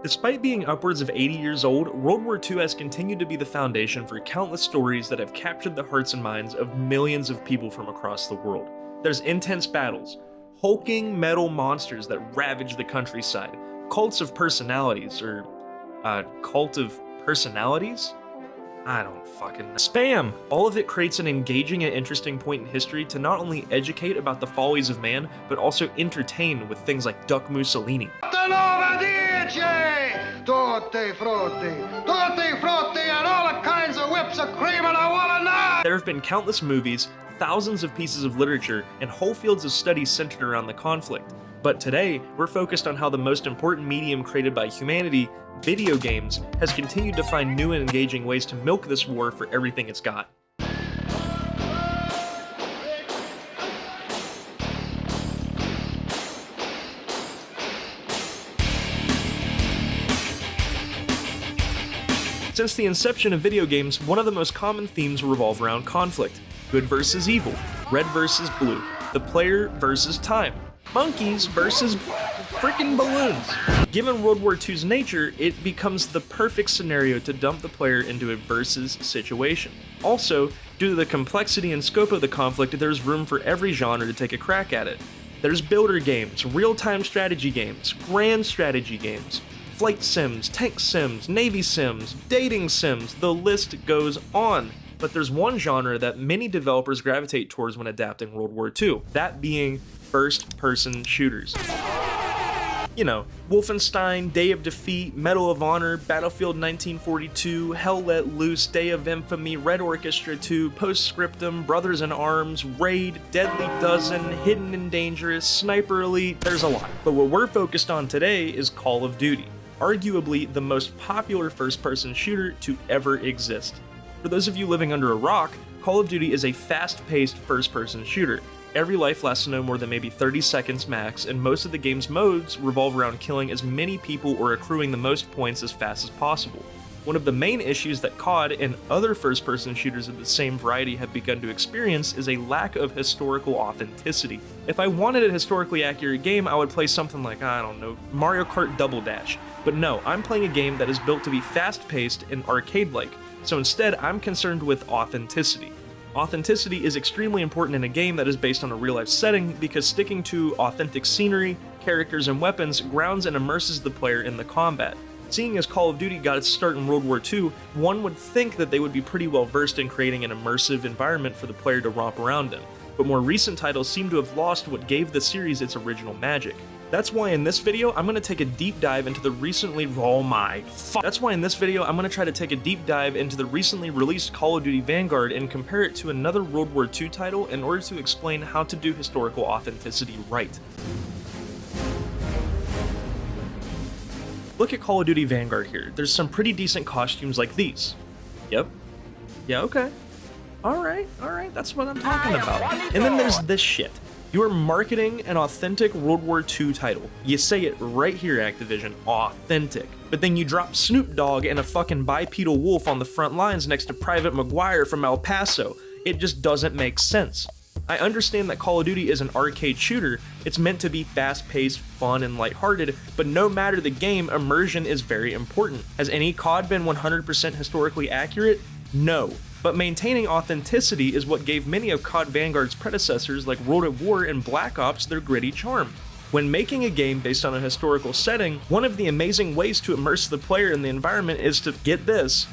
Despite being upwards of 80 years old, World War II has continued to be the foundation for countless stories that have captured the hearts and minds of millions of people from across the world. There's intense battles, hulking metal monsters that ravage the countryside, cults of personalities, or cult of personalities? I don't fucking know. Spam! All of it creates an engaging and interesting point in history to not only educate about the follies of man, but also entertain with things like Duck Mussolini. Tutti frutti, and all kinds of whips of cream, and I want to know! There have been countless movies, thousands of pieces of literature, and whole fields of studies centered around the conflict. But today, we're focused on how the most important medium created by humanity, video games, has continued to find new and engaging ways to milk this war for everything it's got. Since the inception of video games, one of the most common themes revolve around conflict. Good versus evil, red versus blue, the player versus time, monkeys versus freaking balloons. Given World War II's nature, it becomes the perfect scenario to dump the player into a versus situation. Also, due to the complexity and scope of the conflict, there's room for every genre to take a crack at it. There's builder games, real-time strategy games, grand strategy games, flight sims, tank sims, navy sims, dating sims, the list goes on. But there's one genre that many developers gravitate towards when adapting World War II, that being first-person shooters. You know, Wolfenstein, Day of Defeat, Medal of Honor, Battlefield 1942, Hell Let Loose, Day of Infamy, Red Orchestra 2, Postscriptum, Brothers in Arms, Raid, Deadly Dozen, Hidden and Dangerous, Sniper Elite, there's a lot. But what we're focused on today is Call of Duty, arguably the most popular first-person shooter to ever exist. For those of you living under a rock, Call of Duty is a fast-paced first-person shooter. Every life lasts no more than maybe 30 seconds max, and most of the game's modes revolve around killing as many people or accruing the most points as fast as possible. One of the main issues that COD and other first-person shooters of the same variety have begun to experience is a lack of historical authenticity. If I wanted a historically accurate game, I would play something like, I don't know, Mario Kart Double Dash. But no, I'm playing a game that is built to be fast-paced and arcade-like, so instead I'm concerned with authenticity. Authenticity is extremely important in a game that is based on a real-life setting because sticking to authentic scenery, characters, and weapons grounds and immerses the player in the combat. Seeing as Call of Duty got its start in World War II, one would think that they would be pretty well versed in creating an immersive environment for the player to romp around in, but more recent titles seem to have lost what gave the series its original magic. That's why in this video, I'm going to take a deep dive into the That's why in this video, I'm going to try to take a deep dive into the recently released Call of Duty Vanguard and compare it to another World War II title in order to explain how to do historical authenticity right. Look at Call of Duty Vanguard here. There's some pretty decent costumes like these. Yep. Yeah, okay. Alright, that's what I'm talking about. And then there's this shit. You are marketing an authentic World War II title. You say it right here, Activision, authentic. But then you drop Snoop Dogg and a fucking bipedal wolf on the front lines next to Private McGuire from El Paso. It just doesn't make sense. I understand that Call of Duty is an arcade shooter, it's meant to be fast-paced, fun, and lighthearted, but no matter the game, immersion is very important. Has any COD been 100% historically accurate? No. But maintaining authenticity is what gave many of COD Vanguard's predecessors like World at War and Black Ops their gritty charm. When making a game based on a historical setting, one of the amazing ways to immerse the player in the environment is to, get this,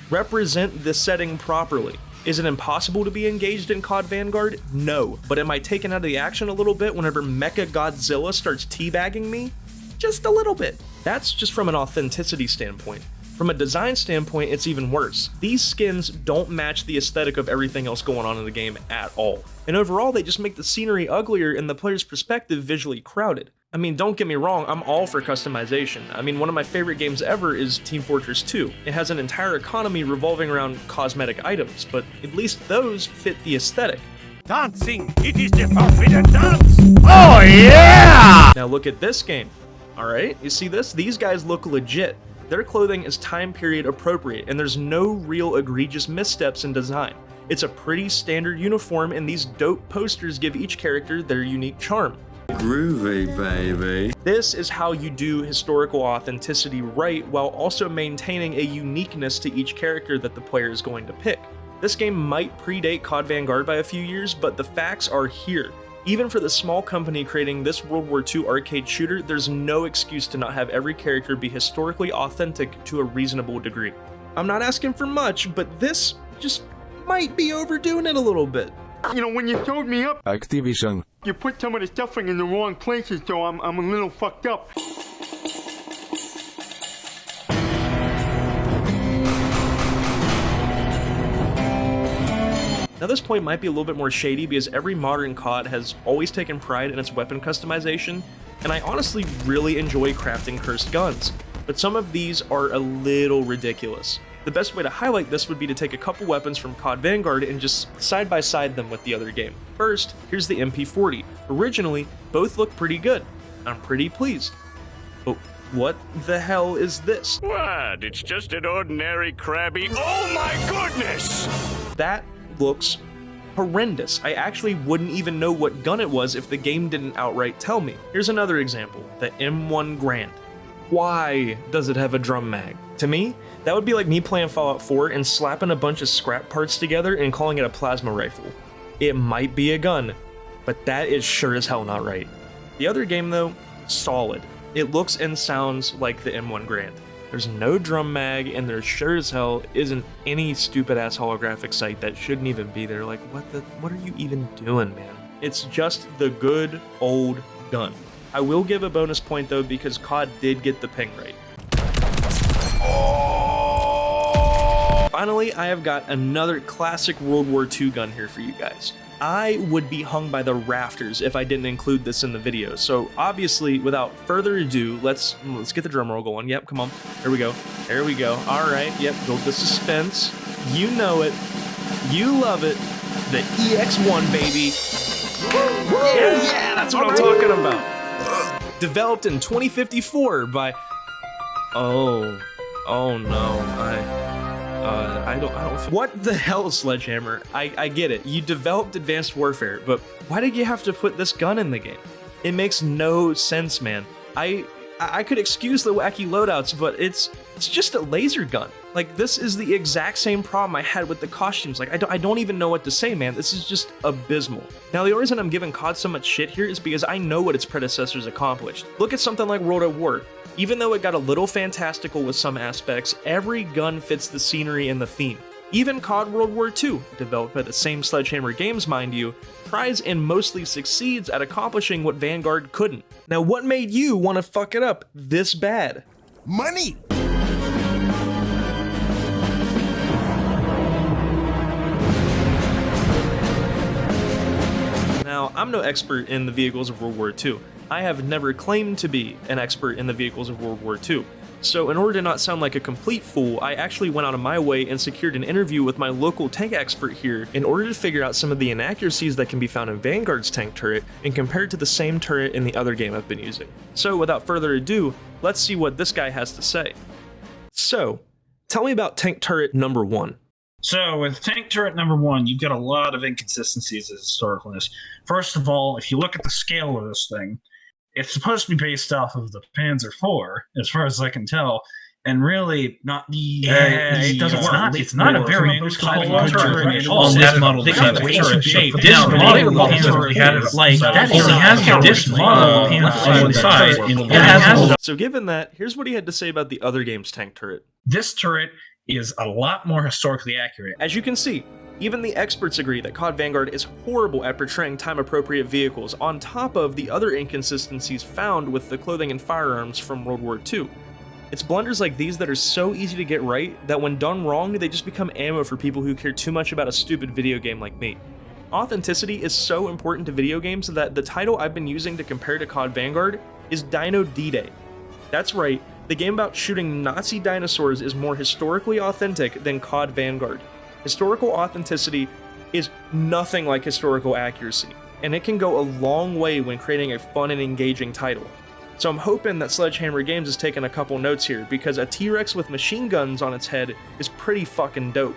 represent the setting properly. Is it impossible to be engaged in COD Vanguard? No. But am I taken out of the action a little bit whenever Mecha Godzilla starts teabagging me? Just a little bit. That's just from an authenticity standpoint. From a design standpoint, it's even worse. These skins don't match the aesthetic of everything else going on in the game at all. And overall, they just make the scenery uglier and the player's perspective visually crowded. I mean, don't get me wrong, I'm all for customization. I mean, one of my favorite games ever is Team Fortress 2. It has an entire economy revolving around cosmetic items, but at least those fit the aesthetic. Dancing, it is the forbidden dance! Oh yeah! Now look at this game. Alright, you see this? These guys look legit. Their clothing is time period appropriate, and there's no real egregious missteps in design. It's a pretty standard uniform, and these dope posters give each character their unique charm. Groovy, baby. This is how you do historical authenticity right while also maintaining a uniqueness to each character that the player is going to pick. This game might predate COD Vanguard by a few years, but the facts are here. Even for the small company creating this World War II arcade shooter, there's no excuse to not have every character be historically authentic to a reasonable degree. I'm not asking for much, but this just might be overdoing it a little bit. You know, when you showed me up, Activision. you put some of the stuffing in the wrong places, so I'm a little fucked up. Now this point might be a little bit more shady because every modern COD has always taken pride in its weapon customization, and I honestly really enjoy crafting cursed guns, but some of these are a little ridiculous. The best way to highlight this would be to take a couple weapons from COD Vanguard and just side by side them with the other game. First, here's the MP40. Originally, both look pretty good. I'm pretty pleased. But what the hell is this? What? It's just an ordinary crabby. Oh my goodness! That looks horrendous. I actually wouldn't even know what gun it was if the game didn't outright tell me. Here's another example, the M1 Garand. Why does it have a drum mag? To me, that would be like me playing Fallout 4 and slapping a bunch of scrap parts together and calling it a plasma rifle. It might be a gun, but that is sure as hell not right. The other game though, solid. It looks and sounds like the M1 Garand. There's no drum mag, and there sure as hell isn't any stupid ass holographic sight that shouldn't even be there. Like, what are you even doing, man? It's just the good old gun. I will give a bonus point though because COD did get the ping right. Finally, I have got another classic World War II gun here for you guys. I would be hung by the rafters if I didn't include this in the video. So obviously, without further ado, let's get the drum roll going. Yep, come on. There we go. There we go. All right. Yep, build the suspense. You know it. You love it. The EX1, baby. Yeah, that's what I'm talking about. Developed in 2054 by... Oh no, I don't. What the hell, Sledgehammer? I get it. You developed Advanced Warfare, but why did you have to put this gun in the game? It makes no sense, man. I could excuse the wacky loadouts, but it's just a laser gun. Like, this is the exact same problem I had with the costumes. Like, I don't even know what to say, man. This is just abysmal. Now, the reason I'm giving COD so much shit here is because I know what its predecessors accomplished. Look at something like World at War. Even though it got a little fantastical with some aspects, every gun fits the scenery and the theme. Even COD World War II, developed by the same Sledgehammer Games, mind you, tries and mostly succeeds at accomplishing what Vanguard couldn't. Now, what made you want to fuck it up this bad? Money! Now, I'm no expert in the vehicles of World War II. I have never claimed to be an expert in the vehicles of World War II. So in order to not sound like a complete fool, I actually went out of my way and secured an interview with my local tank expert here in order to figure out some of the inaccuracies that can be found in Vanguard's tank turret and compared to the same turret in the other game I've been using. So without further ado, let's see what this guy has to say. So, tell me about tank turret number 1. So, with tank turret number 1, you've got a lot of inconsistencies as historicalness. First of all, if you look at the scale of this thing, it's supposed to be based off of the Panzer IV, as far as I can tell, and really not the. It doesn't work. It's not a very good turret. On that model, they have way too shape. This model like that only has this model on one side. It has. So, given that, here's what he had to say about the other game's tank turret. This turret is a lot more historically accurate. As you can see, even the experts agree that COD Vanguard is horrible at portraying time-appropriate vehicles, on top of the other inconsistencies found with the clothing and firearms from World War II. It's blunders like these that are so easy to get right that when done wrong, they just become ammo for people who care too much about a stupid video game like me. Authenticity is so important to video games that the title I've been using to compare to COD Vanguard is Dino D-Day. That's right, the game about shooting Nazi dinosaurs is more historically authentic than COD Vanguard. Historical authenticity is nothing like historical accuracy, and it can go a long way when creating a fun and engaging title. So I'm hoping that Sledgehammer Games has taken a couple notes here, because a T-Rex with machine guns on its head is pretty fucking dope.